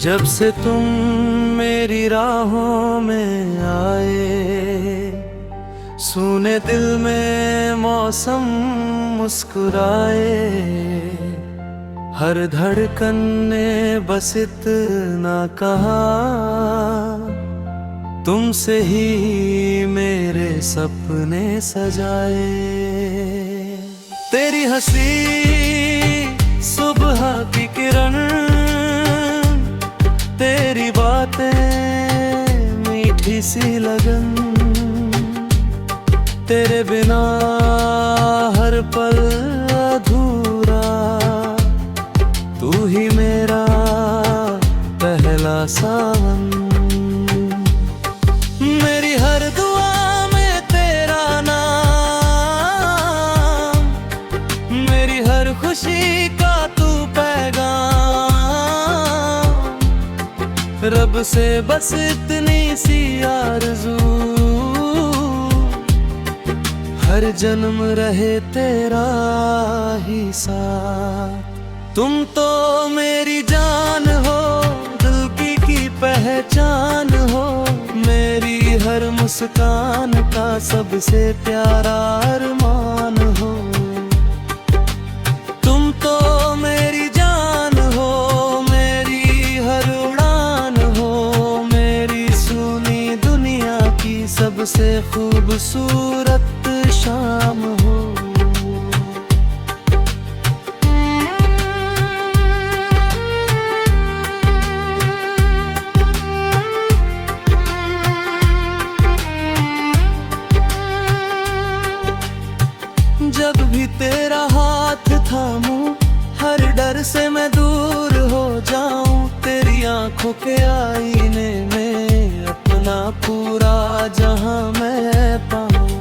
जब से तुम मेरी राहों में आए, सूने दिल में मौसम मुस्कुराए। हर धड़कन ने बस इतना कहा, तुमसे ही मेरे सपने सजाए। तेरी हंसी सुबह की किरण, तेरी बातें मीठी सी लगन, तेरे बिना हर पल अधूरा। तू ही मेरा पहला सावन, मेरी हर दुआ में तेरा नाम, मेरी हर खुशी का तू पैगाम। रब से बस इतनी सी आरज़ू, हर जन्म रहे तेरा ही साथ। तुम तो मेरी जान हो, दिल की पहचान हो, मेरी हर मुस्कान का सबसे प्यारा अरमान हो। तुम तो मेरी जान हो, मेरी हर उड़ान हो, मेरी सुनी दुनिया की सबसे खूबसूरत शाम हो। जब भी तेरा हाथ थामूं, हर डर से मैं दूर हो जाऊं। तेरी आंखों के आईने में अपना पूरा जहां मैं पाऊं।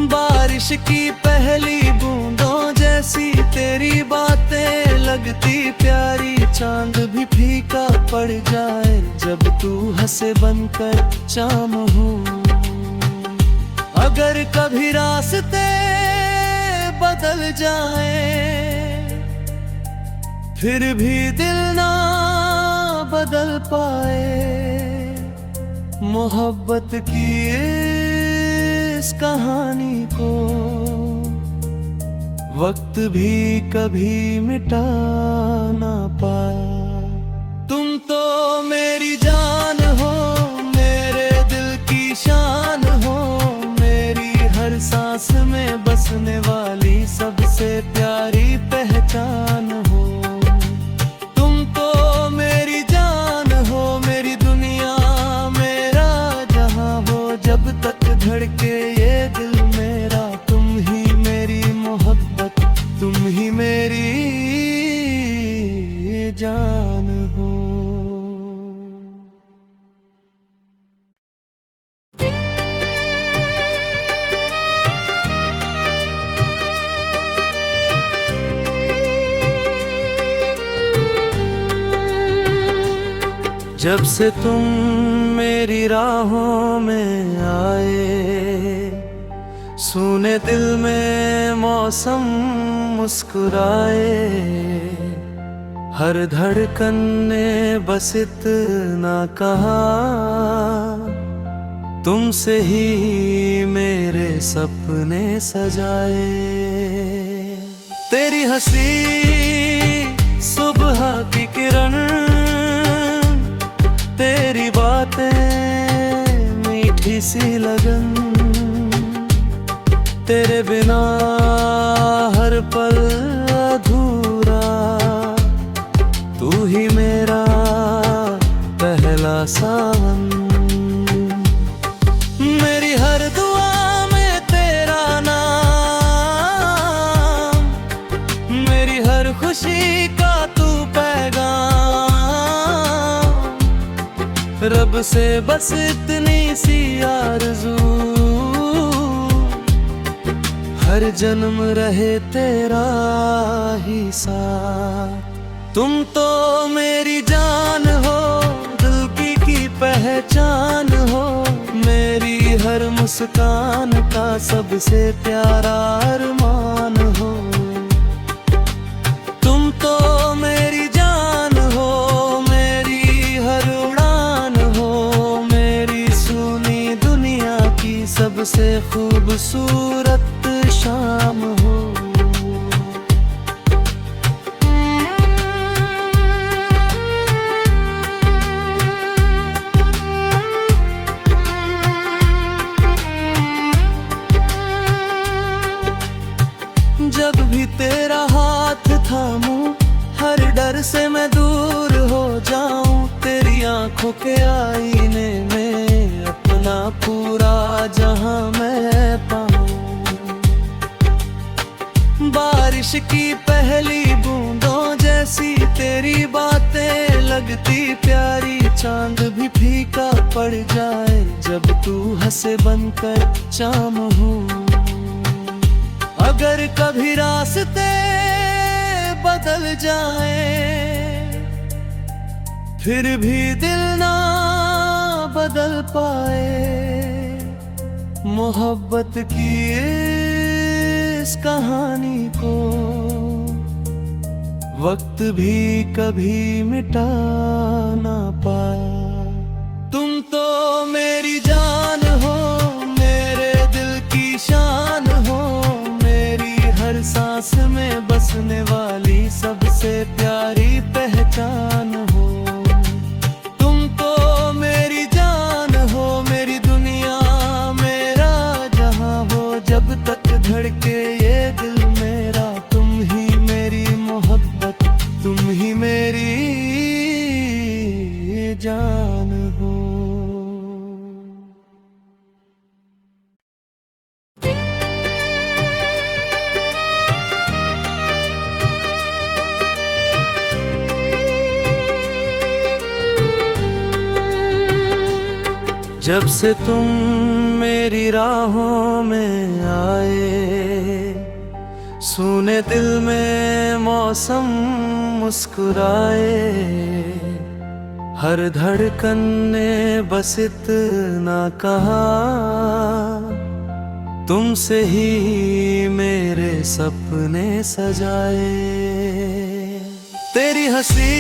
बारिश की पहली बूंदों जैसी तेरी बातें लगती प्यारी। चांद भी फीका पड़ जाए जब तू हंसे बनकर चाम हो। अगर कभी रास्ते बदल जाए, फिर भी दिल ना बदल पाए। मोहब्बत की इस कहानी को वक्त भी कभी मिटा ना पाया। तुम तो मेरी जान हो, मेरे दिल की शान हो, मेरी हर सांस में बसने वाली सबसे प्यारी पहचान हो। तुम तो मेरी जान हो, मेरी दुनिया मेरा जहां हो। जब तक धड़के ये दिल मेरा, तुम ही मेरी मोहब्बत, तुम ही मेरी जान हो। जब से तुम मेरी राहों में आए, सूने दिल में मौसम मुस्कुराए। हर धड़कन ने बस इतना कहा, तुमसे ही मेरे सपने सजाए। तेरी हंसी सुबह की किरण, तेरी बातें मीठी सी लगन, तेरे बिना हर पल अधूरा। तू ही मेरा पहला सावन, मेरी हर दुआ में तेरा नाम, मेरी हर खुशी का तू पैगाम। रब से बस इतनी सी आरज़ू, हर जन्म रहे तेरा ही साथ। तुम तो मेरी जान हो, दिल की पहचान हो, मेरी हर मुस्कान का सबसे प्यारा अरमान हो। तुम तो मेरी जान सबसे खूबसूरत शाम हो। जब भी तेरा हाथ थामूं, हर डर से मैं दूर हो जाऊं। तेरी आंखों के आईने में अपना पूरा जहां मैं पाऊं। बारिश की पहली बूंदों जैसी तेरी बातें लगती प्यारी। चांद भी फीका पड़ जाए जब तू हंसे बनकर चाम हूँ। अगर कभी रास्ते बदल जाए, फिर भी दिल ना बदल पाए। मोहब्बत की इस कहानी को वक्त भी कभी मिटा ना पाया। तुम तो मेरी जान हो, मेरे दिल की शान हो। हर सांस में बसने वाली सबसे प्यारी पहचान हो। तुम तो मेरी जान हो, मेरी दुनिया मेरा जहां हो। जब तक धड़के ये दिल मेरा, तुम ही मेरी मोहब्बत, तुम ही मेरी जान हो। जब से तुम मेरी राहों में आए, सूने दिल में मौसम मुस्कुराए। हर धड़कन ने बस इतना कहा, तुमसे ही मेरे सपने सजाए। तेरी हंसी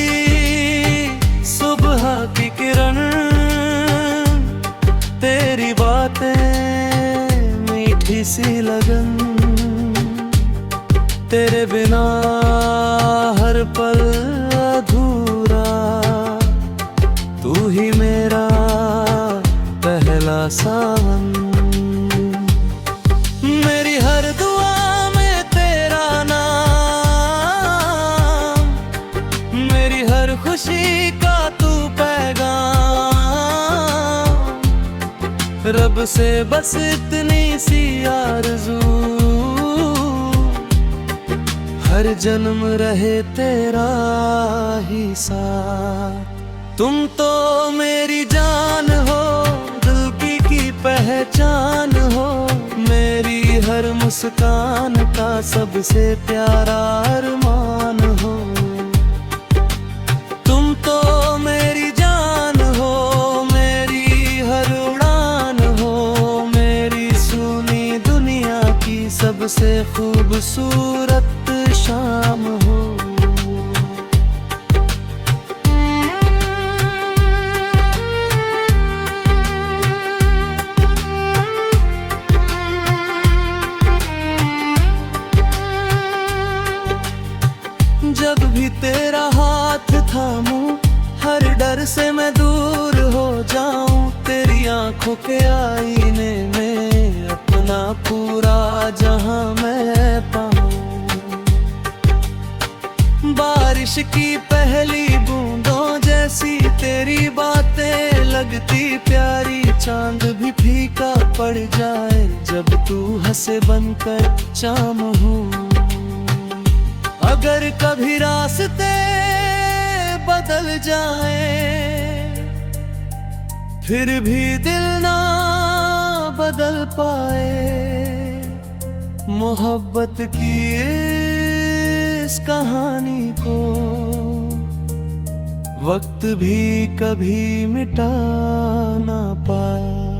सुबह की किरण, तेरी बातें मीठी सी लगन। तेरे बिना हर पल अधूरा, तू ही मेरा पहला सावन। मेरी हर दुआ में तेरा नाम, मेरी हर खुशी का तू पैगाम। रब से बस इतनी सी आरज़ू, हर जन्म रहे तेरा ही साथ। तुम तो मेरी जान हो, दिल की पहचान हो। मेरी हर मुस्कान का सबसे प्यारा अरमान हो। तुम तो मेरी जान हो, मेरी हर उड़ान हो। मेरी सुनी दुनिया की सबसे खूबसूरत शाम हो। जब भी तेरा हाथ थामूं, हर डर से मैं दूर हो जाऊं। तेरी आंखों के आईने में अपना पूरा जहां मैं पाऊं। बारिश की पहली बूंदों जैसी तेरी बातें लगती प्यारी। चांद भी फीका पड़ जाए जब तू हंसे बनकर चाम हूँ। अगर कभी रास्ते बदल जाए, फिर भी दिल ना बदल पाए। मोहब्बत की इस कहानी को वक्त भी कभी मिटा ना पाया।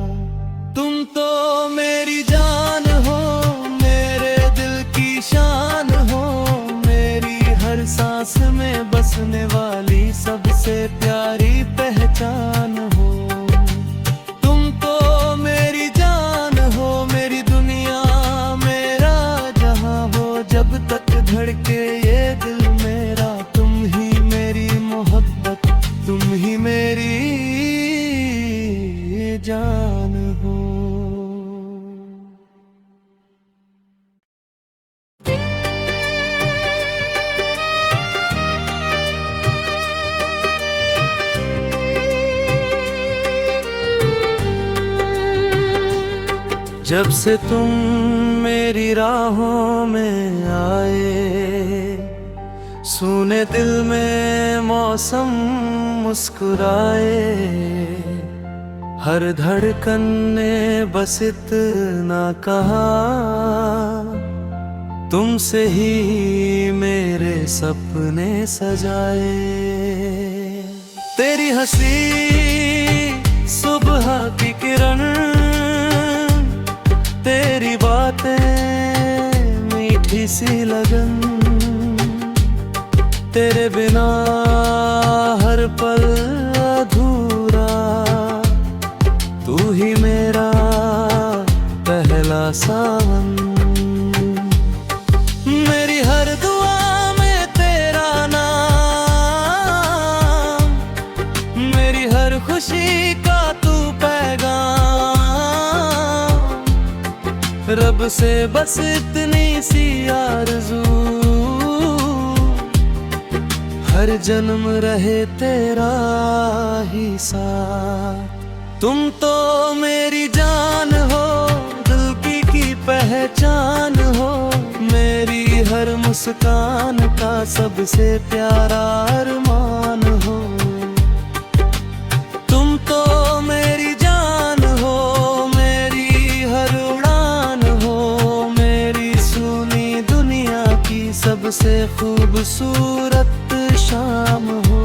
तुम तो मेरी जान हो, मेरे दिल की शान हो। मेरी हर सांस में बसने वाली सबसे प्यारी पहचान हो। तुम तो मेरी जान हो, जान हो। जब से तुम मेरी राहों में आए, सूने दिल में मौसम मुस्कुराए, हर धड़कन ने बस इतना कहा, तुमसे ही मेरे सपने सजाए। तेरी हंसी सुबह की किरण, तेरी बातें मीठी सी लगन, तेरे बिना हर पल अधूरा, तू ही मेरा पहला सावन। मेरी हर दुआ में तेरा नाम, मेरी हर खुशी का तू पैगाम, रब से बस इतनी सी आरज़ू, हर जन्म रहे तेरा ही साथ। तुम तो मेरी जान हो, दिल की पहचान हो, मेरी हर मुस्कान का सबसे प्यारा अरमान हो। तुम तो मेरी जान हो, मेरी हर उड़ान हो, मेरी सुनी दुनिया की सबसे खूबसूरत शाम हो।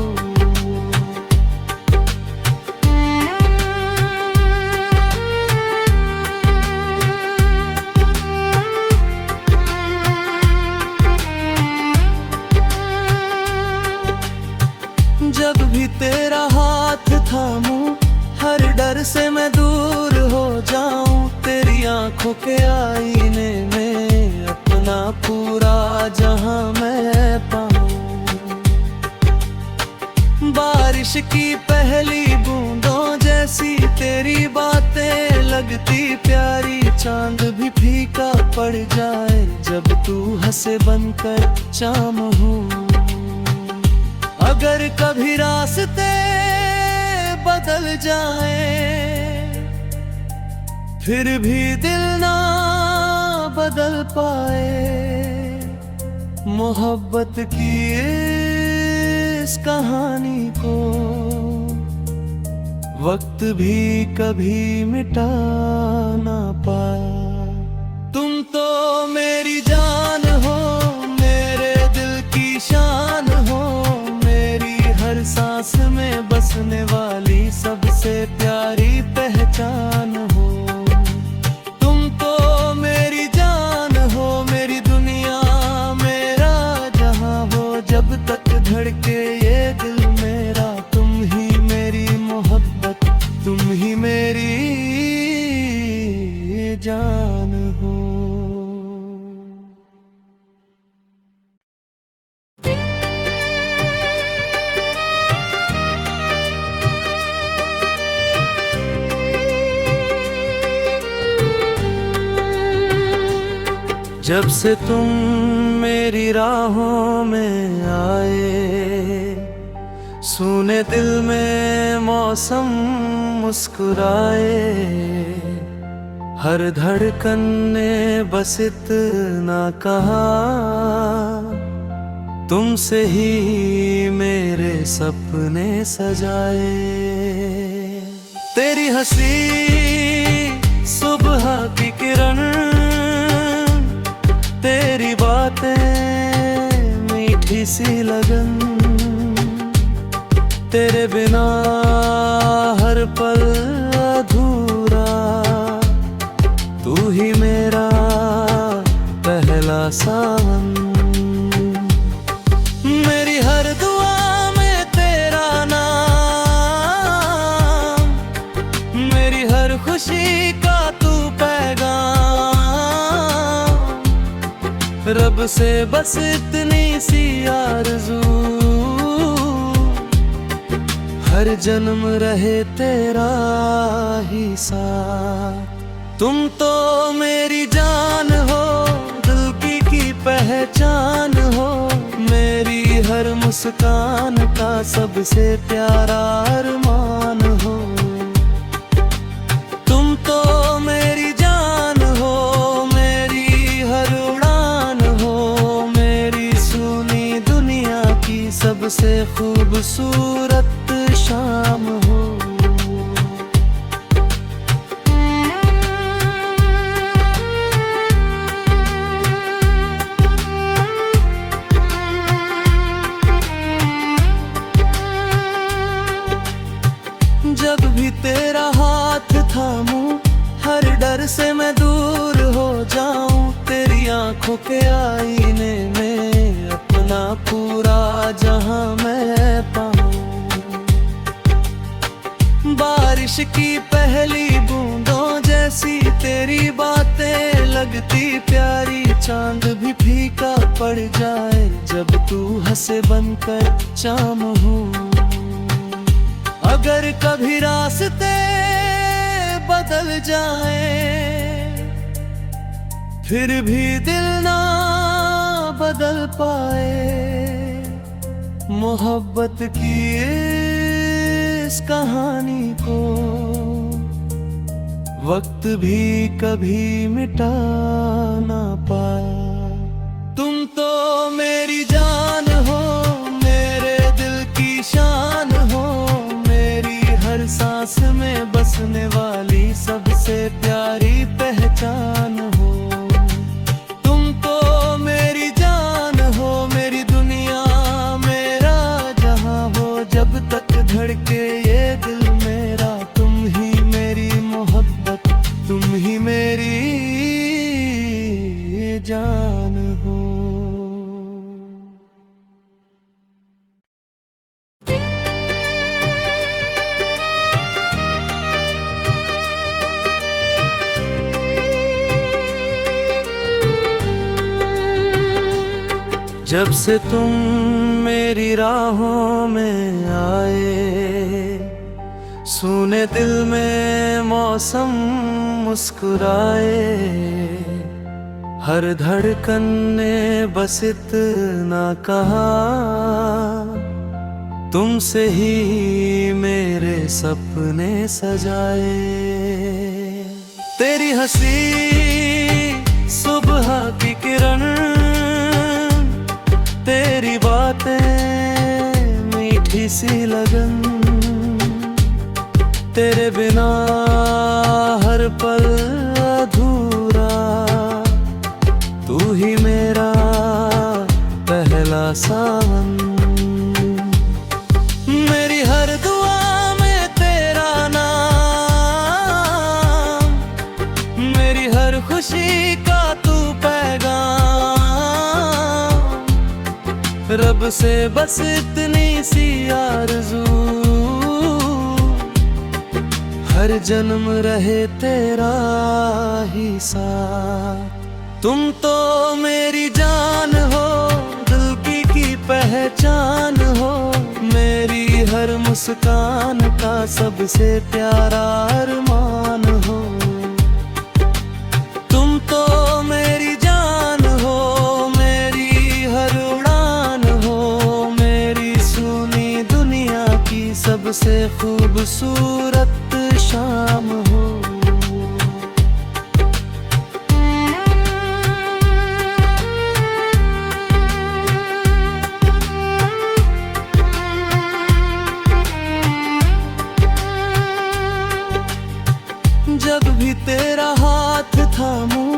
जब भी तेरा हाथ थामूं, हर डर से मैं दूर हो जाऊं, तेरी आंखों के आईने में अपना पूरा जहां मैं पाऊं। बारिश की पहली बूंदों जैसी तेरी बातें लगती प्यारी, चांद भी फीका पड़ जाए जब तू हंसे बनकर चाम हो। अगर कभी रास्ते बदल जाए, फिर भी दिल ना बदल पाए, मोहब्बत की इस कहानी को वक्त भी कभी मिटा ना पाया। तुम तो मेरी जान हो, मेरे दिल की शान हो, मेरी हर सांस में बसने वाली सबसे प्यारी पहचान हो। तुम तो मेरी जान हो, मेरी दुनिया मेरा जहां हो, जब तक धड़के ये दिल मेरा, तुम ही मेरी मोहब्बत, तुम ही मेरी जान हो। जब से तुम मेरी राहों में आए, सूने दिल में मौसम मुस्कुराए, हर धड़कन ने बस इतना कहा, तुमसे ही मेरे सपने सजाए। तेरी हंसी सुबह की किरण, तेरी बातें मीठी सी लगन, तेरे बिना हर पल अधूरा, तू ही मेरा पहला सावन। मेरी हर दुआ में तेरा नाम, मेरी हर खुशी का तू पैगाम, रब से बस इतनी सी आरज़ू, हर जन्म रहे तेरा ही साथ। तुम तो मेरी जान हो, दिल की पहचान हो, मेरी हर मुस्कान का सबसे प्यारा अरमान हो। तुम तो मेरी जान हो, मेरी हर उड़ान हो, मेरी सुनी दुनिया की सबसे खूबसूरत शाम हो। जब भी तेरा हाथ थामूं, हर डर से मैं दूर हो जाऊं, तेरी आंखों के आईने में अपना पूरा जहां मैं पाऊं। बारिश की पहली बूंदों जैसी तेरी बातें लगती प्यारी, चांद भी फीका पड़ जाए जब तू हंसे बनकर शाम हूँ। अगर कभी रास्ते बदल जाए, फिर भी दिल ना बदल पाए। मोहब्बत की इस कहानी को वक्त भी कभी मिटा ना पाया। तुम तो मेरी जान हो, मेरे दिल की शान हो, हर सांस में बसने वाली सबसे प्यारी पहचान हो। तुम तो मेरी जान हो, मेरी दुनिया मेरा जहां हो, जब तक धड़के ये दिल मेरा, तुम ही मेरी मोहब्बत, तुम ही मेरी जान हो। जब से तुम मेरी राहों में आए, सूने दिल में मौसम मुस्कुराए, हर धड़कन ने बस इतना कहा, तुमसे ही मेरे सपने सजाए। तेरी हंसी सुबह की किरण, तेरी बातें मीठी सी लगन, तेरे बिना हर पल अधूरा, तू ही मेरा पहला सावन। मेरी हर दुआ में तेरा नाम, मेरी हर खुशी का तू पैगाम, रब से बस इतनी सी आरज़ू, हर जन्म रहे तेरा ही साथ। तुम तो मेरी जान हो, दिल की पहचान हो, मेरी हर मुस्कान का सबसे प्यारा अरमान हो। तुम तो मेरी जान हो, मेरी हर उड़ान हो, मेरी सुनी दुनिया की सबसे खूबसूरत शाम हो। जब भी तेरा हाथ थामूं,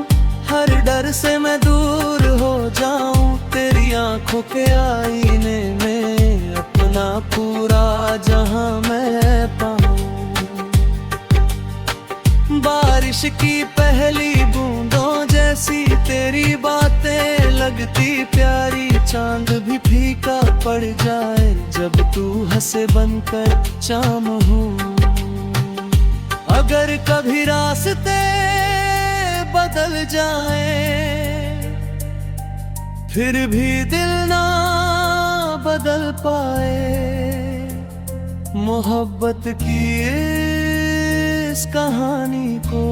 हर डर से मैं दूर हो जाऊं, तेरी आंखों के आईने में अपना पूरा जहां मैं पाऊं। बारिश की पहली बूंदों जैसी तेरी बातें लगती प्यारी, चांद भी फीका पड़ जाए जब तू हंसे बनकर शाम हूँ। अगर कभी रास्ते बदल जाए, फिर भी दिल ना बदल पाए। मोहब्बत की इस कहानी को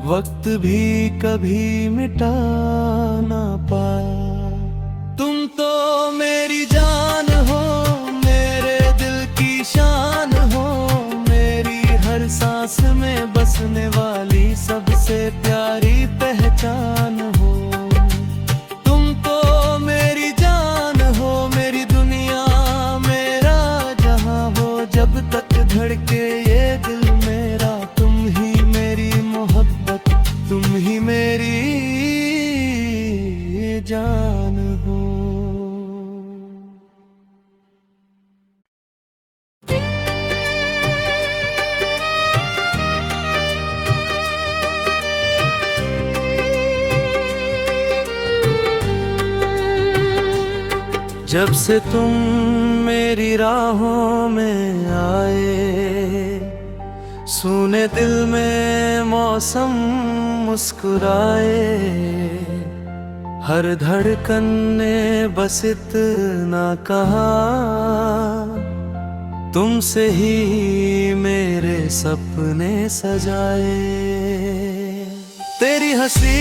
वक्त भी कभी मिटा ना पाया। तुम तो मेरी जान हो, मेरे दिल की शान हो, मेरी हर सांस में बसने वाली सबसे प्यारी पहचान हो। तुम तो मेरी जान हो, मेरी दुनिया मेरा जहां हो। जब तक धड़के ये दिल मेरा, तुम ही मेरी मोहब्बत, तुम ही मेरी जान हो। जब से तुम मेरी राहों में आए, सूने दिल में मौसम मुस्कुराए। हर धड़कन ने बस इतना कहा, तुमसे ही मेरे सपने सजाए। तेरी हंसी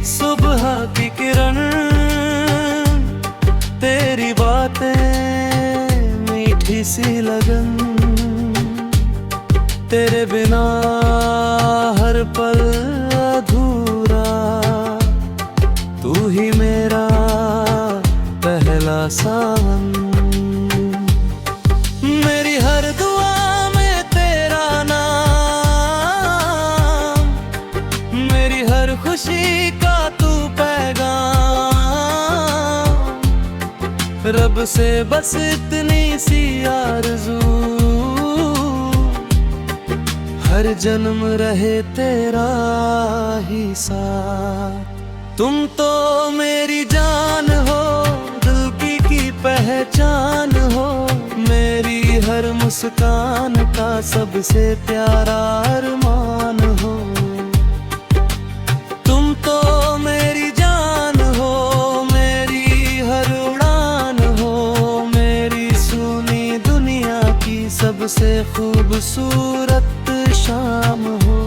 सुबह की किरण, तेरी बातें मीठी सी लगन, तेरे बिना हर पल अधूरा। तू ही मेरा पहला सावन, मेरी हर दुआ में तेरा नाम, मेरी हर खुशी का तू पैगाम। रब से बस इतनी सी आरज़ू, हर जन्म रहे तेरा ही साथ। तुम तो मेरी जान हो, दिल की पहचान हो, मेरी हर मुस्कान का सबसे प्यारा अरमान हो। तुम तो मेरी जान हो, मेरी हर उड़ान हो, मेरी सुनी दुनिया की सबसे खूबसूरत शाम हो।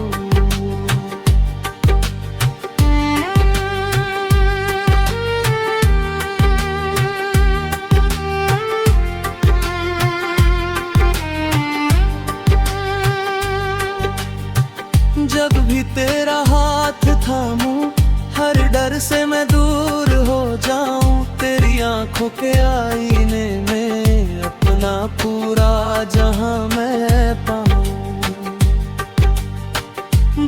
जब भी तेरा हाथ थामूं, हर डर से मैं दूर हो जाऊं। तेरी आंखों के आईने में अपना पूरा जहां मैं पाऊं।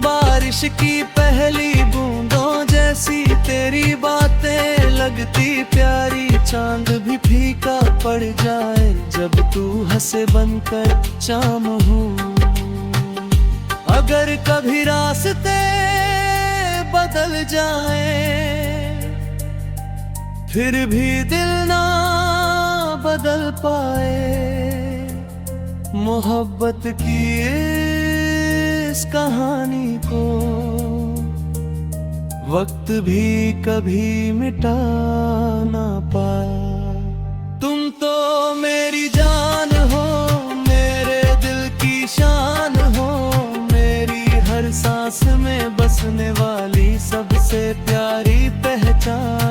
बारिश की पहली बूंदों जैसी तेरी बातें लगती प्यारी। चांद भी फीका पड़ जाए जब तू हंसे बनकर चाम हूँ। अगर कभी रास्ते बदल जाए, फिर भी दिल ना बदल पाए। मोहब्बत की इस कहानी को वक्त भी कभी मिटा ना पाया। तुम तो मेरी जान हो, मेरे दिल की शान हो, मेरी हर सांस में बसने वाली सबसे प्यारी पहचान।